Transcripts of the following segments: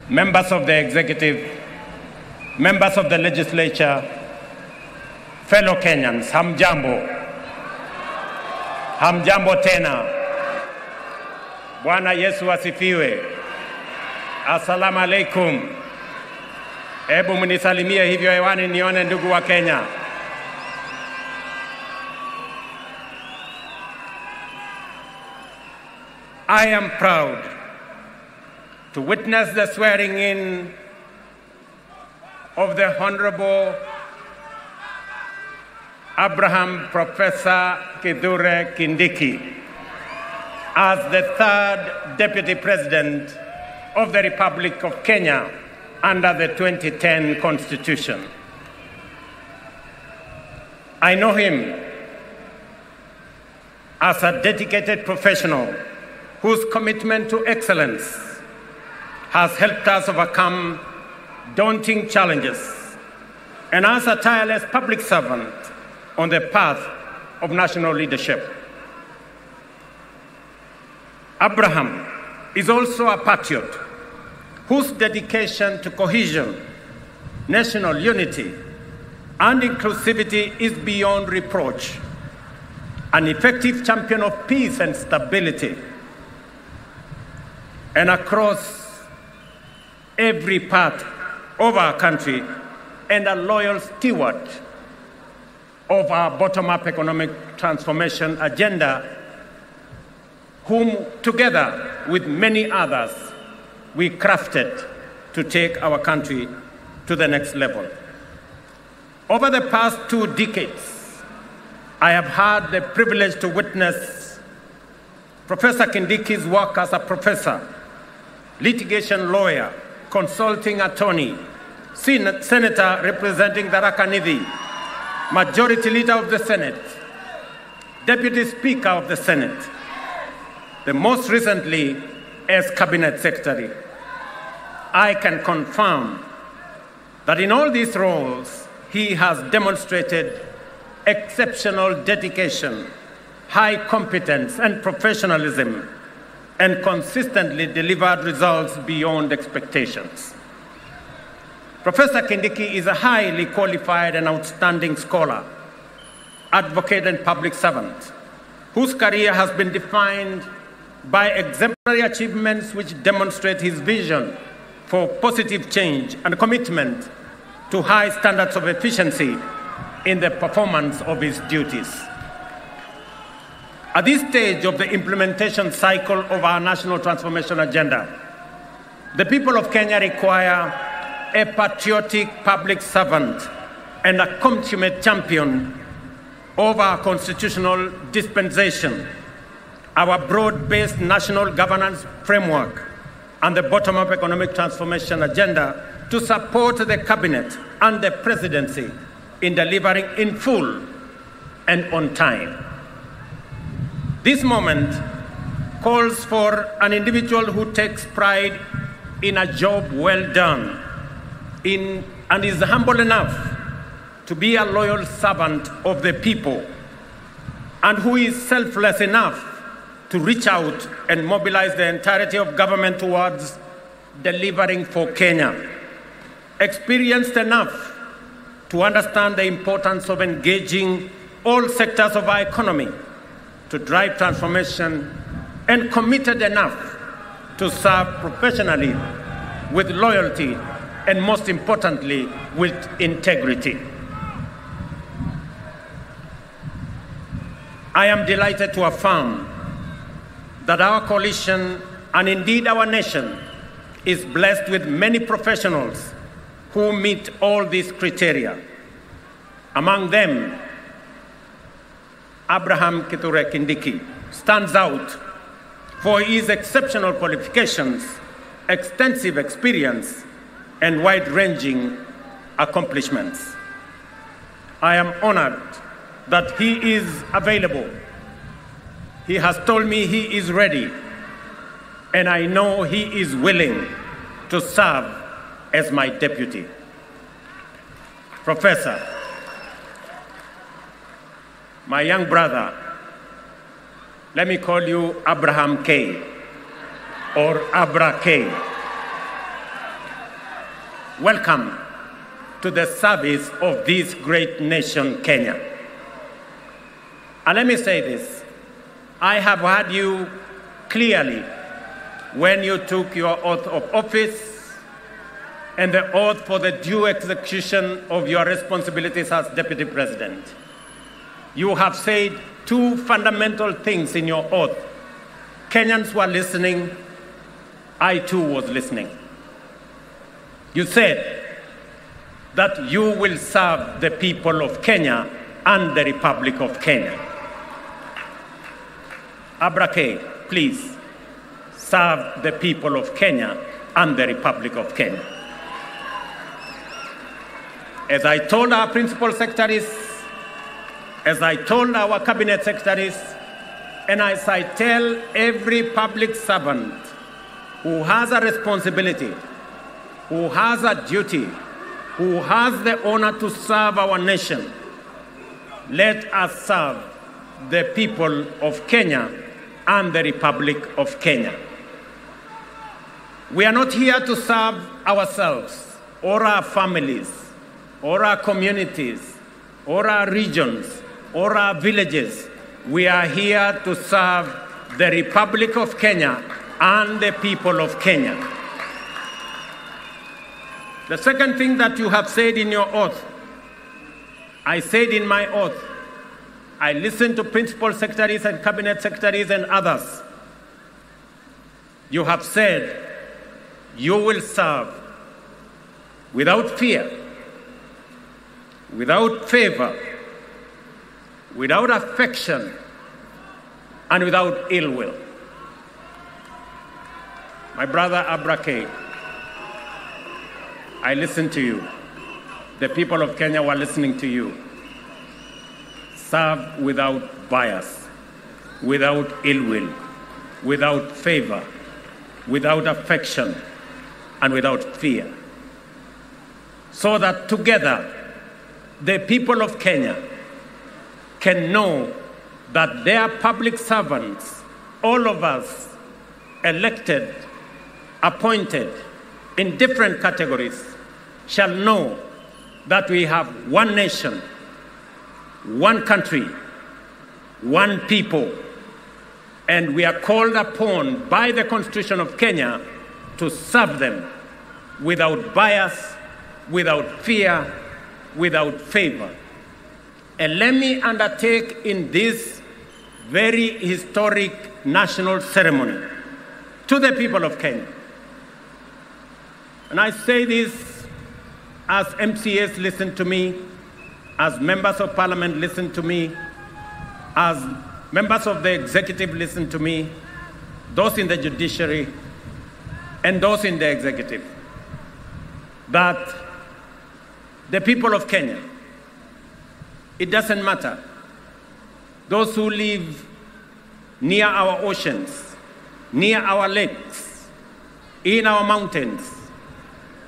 members of the executive, members of the legislature, fellow Kenyans, hamjambo. Hamjambo tena. Bwana Yesu asifiwe. Assalamu alaikum. Hebu mnisalimie hivyo hewani nione ndugu wa Kenya. I am proud to witness the swearing in of the Honorable Abraham Professor Kithure Kindiki as the third Deputy President of the Republic of Kenya under the 2010 Constitution. I know him as a dedicated professional whose commitment to excellence has helped us overcome daunting challenges, and as a tireless public servant on the path of national leadership. Abraham is also a patriot whose dedication to cohesion, national unity, and inclusivity is beyond reproach, an effective champion of peace and stability. And across every part of our country, and a loyal steward of our bottom-up economic transformation agenda, whom together with many others, we crafted to take our country to the next level. Over the past 2 decades, I have had the privilege to witness Professor Kindiki's work as a professor, litigation lawyer, consulting attorney, senator representing Tharaka Nithi, majority leader of the Senate, deputy speaker of the Senate, the most recently as cabinet secretary. I can confirm that in all these roles, he has demonstrated exceptional dedication, high competence and professionalism, and consistently delivered results beyond expectations. Professor Kindiki is a highly qualified and outstanding scholar, advocate and public servant, whose career has been defined by exemplary achievements which demonstrate his vision for positive change and commitment to high standards of efficiency in the performance of his duties. At this stage of the implementation cycle of our national transformation agenda, the people of Kenya require a patriotic public servant and a consummate champion of our constitutional dispensation, our broad-based national governance framework, and the bottom-up economic transformation agenda to support the cabinet and the presidency in delivering in full and on time. This moment calls for an individual who takes pride in a job well done, and is humble enough to be a loyal servant of the people, and who is selfless enough to reach out and mobilize the entirety of government towards delivering for Kenya, experienced enough to understand the importance of engaging all sectors of our economy to drive transformation, and committed enough to serve professionally with loyalty and, most importantly, with integrity. I am delighted to affirm that our coalition, and indeed our nation, is blessed with many professionals who meet all these criteria. Among them, Abraham Kithure Kindiki stands out for his exceptional qualifications, extensive experience, and wide-ranging accomplishments. I am honored that he is available. He has told me he is ready, and I know he is willing to serve as my deputy. Professor, my young brother, let me call you Abraham K, or Abra K. welcome to the service of this great nation, Kenya. And let me say this, I have heard you clearly when you took your oath of office and the oath for the due execution of your responsibilities as Deputy President. You have said two fundamental things in your oath. Kenyans were listening, I too was listening. You said that you will serve the people of Kenya and the Republic of Kenya. Abrake, please serve the people of Kenya and the Republic of Kenya. As I told our principal secretaries, as I told our cabinet secretaries, and as I tell every public servant who has a responsibility, who has a duty, who has the honor to serve our nation, let us serve the people of Kenya and the Republic of Kenya. We are not here to serve ourselves or our families or our communities or our regions or our villages. We are here to serve the Republic of Kenya and the people of Kenya. The second thing that you have said in your oath, I said in my oath, I listened to principal secretaries and cabinet secretaries and others. You have said you will serve without fear, without favor, without affection, and without ill will. My brother Abrake, I listened to you. The people of Kenya were listening to you. Serve without bias, without ill will, without favor, without affection, and without fear. So that together, the people of Kenya can know that their public servants, all of us, elected, appointed in different categories, shall know that we have one nation, one country, one people, and we are called upon by the Constitution of Kenya to serve them without bias, without fear, without favor. And let me undertake in this very historic national ceremony to the people of Kenya. And I say this as MCAs listen to me, as members of parliament listen to me, as members of the executive listen to me, those in the judiciary, and those in the executive, that the people of Kenya, it doesn't matter, those who live near our oceans, near our lakes, in our mountains,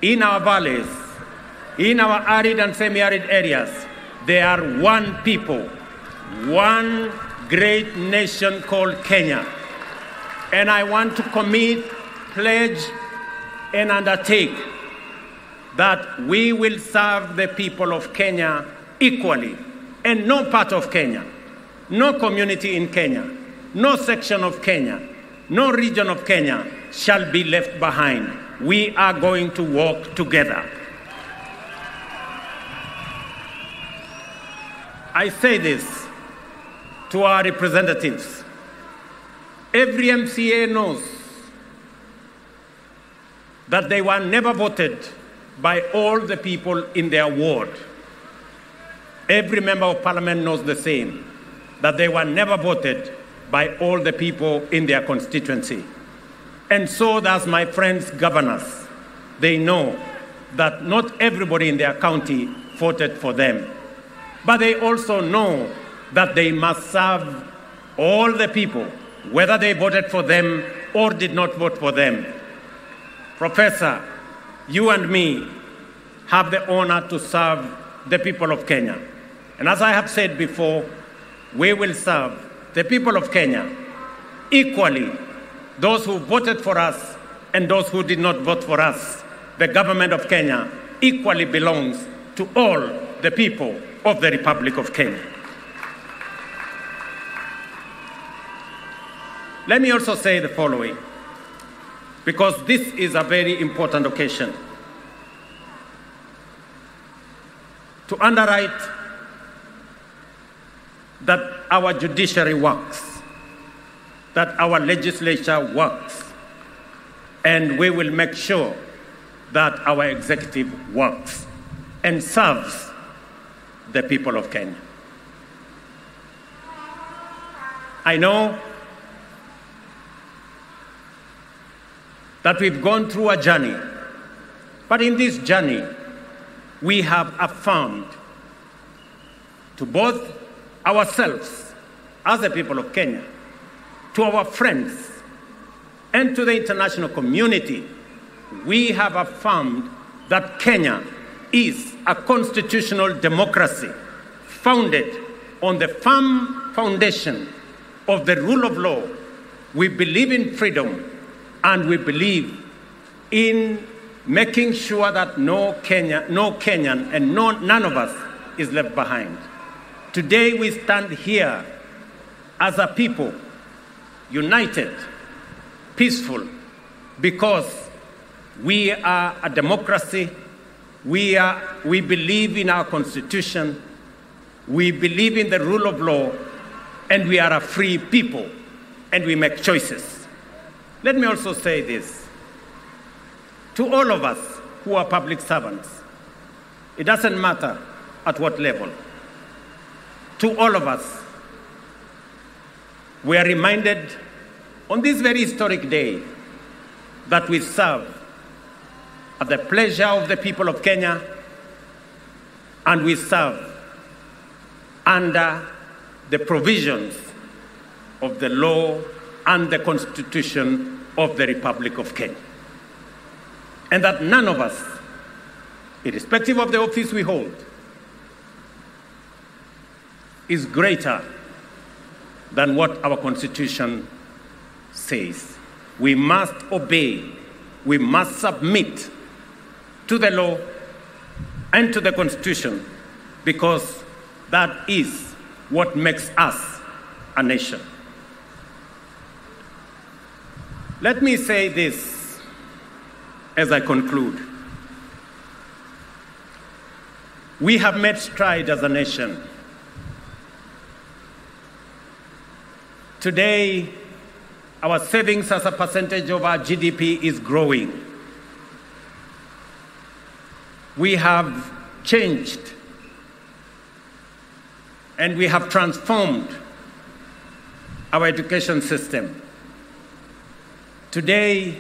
in our valleys, in our arid and semi-arid areas, they are one people, one great nation called Kenya. And I want to commit, pledge, and undertake that we will serve the people of Kenya equally, and no part of Kenya, no community in Kenya, no section of Kenya, no region of Kenya shall be left behind. We are going to work together. I say this to our representatives. Every MCA knows that they were never voted by all the people in their ward. Every member of parliament knows the same, that they were never voted by all the people in their constituency. And so does my friends governors. They know that not everybody in their county voted for them. But they also know that they must serve all the people, whether they voted for them or did not vote for them. Professor, you and me have the honor to serve the people of Kenya. And as I have said before, we will serve the people of Kenya equally, those who voted for us and those who did not vote for us. The government of Kenya equally belongs to all the people of the Republic of Kenya. Let me also say the following, because this is a very important occasion. To underwrite that our judiciary works, that our legislature works, and we will make sure that our executive works and serves the people of Kenya. I know that we've gone through a journey, but in this journey, we have affirmed to both ourselves as the people of Kenya, to our friends, and to the international community, we have affirmed that Kenya is a constitutional democracy founded on the firm foundation of the rule of law. We believe in freedom, and we believe in making sure that no Kenyan and none of us is left behind. Today we stand here as a people, united, peaceful, because we are a democracy, we believe in our constitution, we believe in the rule of law, and we are a free people, and we make choices. Let me also say this. To all of us who are public servants, it doesn't matter at what level. To all of us, we are reminded on this very historic day that we serve at the pleasure of the people of Kenya, and we serve under the provisions of the law and the Constitution of the Republic of Kenya. And that none of us, irrespective of the office we hold, is greater than what our Constitution says. We must obey, we must submit to the law and to the Constitution, because that is what makes us a nation. Let me say this as I conclude. We have made stride as a nation. Today, our savings as a percentage of our GDP is growing. We have changed and we have transformed our education system. Today,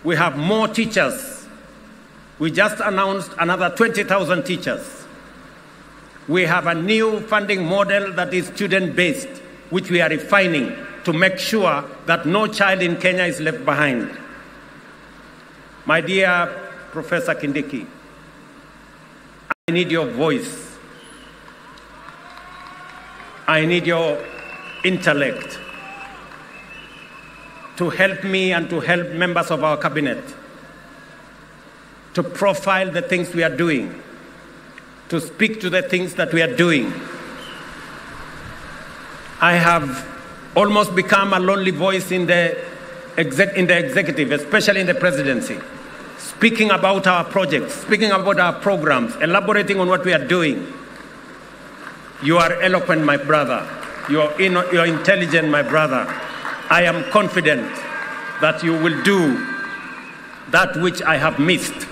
we have more teachers. We just announced another 20,000 teachers. We have a new funding model that is student-based, which we are refining to make sure that no child in Kenya is left behind. My dear Professor Kindiki, I need your voice. I need your intellect to help me and to help members of our cabinet to profile the things we are doing, to speak to the things that we are doing. I have almost become a lonely voice in the executive, especially in the presidency, speaking about our projects, speaking about our programs, elaborating on what we are doing. You are eloquent, my brother. You are intelligent, my brother. I am confident that you will do that which I have missed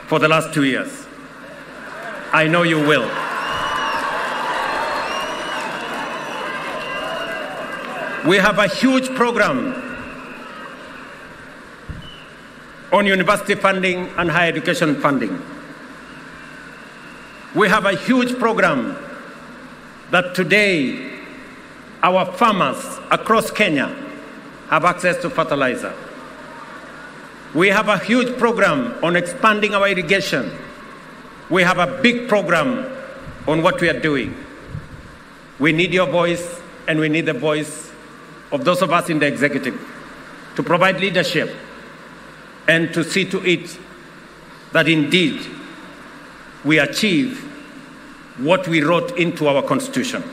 for the last 2 years. I know you will. We have a huge program on university funding and higher education funding. We have a huge program that today our farmers across Kenya have access to fertilizer. We have a huge program on expanding our irrigation. We have a big program on what we are doing. We need your voice, and we need the voice of those of us in the executive to provide leadership and to see to it that indeed we achieve what we wrote into our Constitution.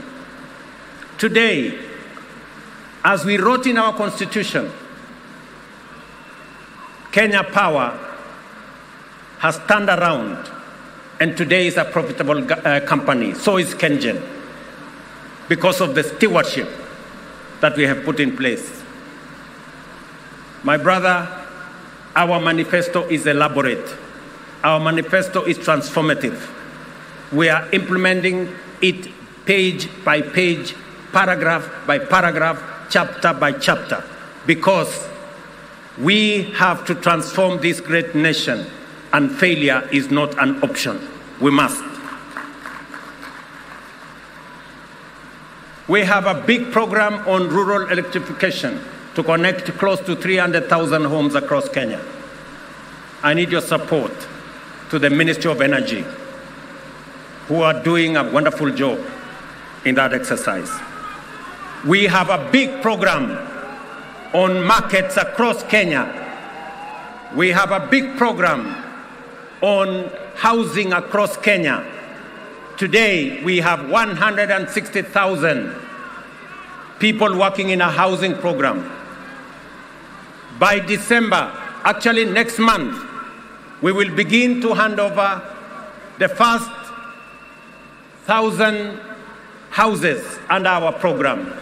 Today, as we wrote in our Constitution, Kenya Power has turned around and today is a profitable company. So is KenGen, because of the stewardship that we have put in place. My brother, our manifesto is elaborate. Our manifesto is transformative. We are implementing it page by page, paragraph by paragraph, chapter by chapter, because we have to transform this great nation, and failure is not an option. We must. We have a big program on rural electrification to connect close to 300,000 homes across Kenya. I need your support to the Ministry of Energy, who are doing a wonderful job in that exercise. We have a big program on markets across Kenya. We have a big program on housing across Kenya. Today, we have 160,000 people working in a housing program. By December, actually next month, we will begin to hand over the first 1,000 houses under our program.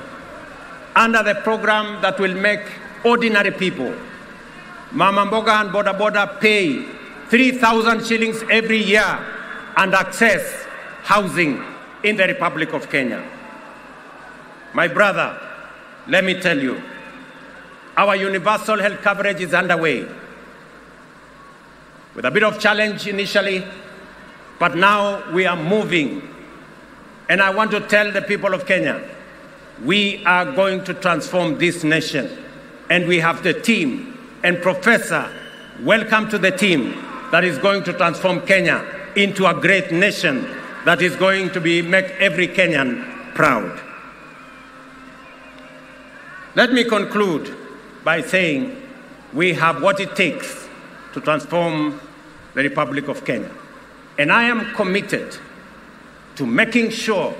Under the program that will make ordinary people, Mama Mboga and Boda Boda, pay 3,000 shillings every year and access housing in the Republic of Kenya. My brother, let me tell you, our universal health coverage is underway, with a bit of challenge initially, but now we are moving. And I want to tell the people of Kenya, we are going to transform this nation. And we have the team. And Professor, welcome to the team that is going to transform Kenya into a great nation that is going to make every Kenyan proud. Let me conclude by saying we have what it takes to transform the Republic of Kenya. And I am committed to making sure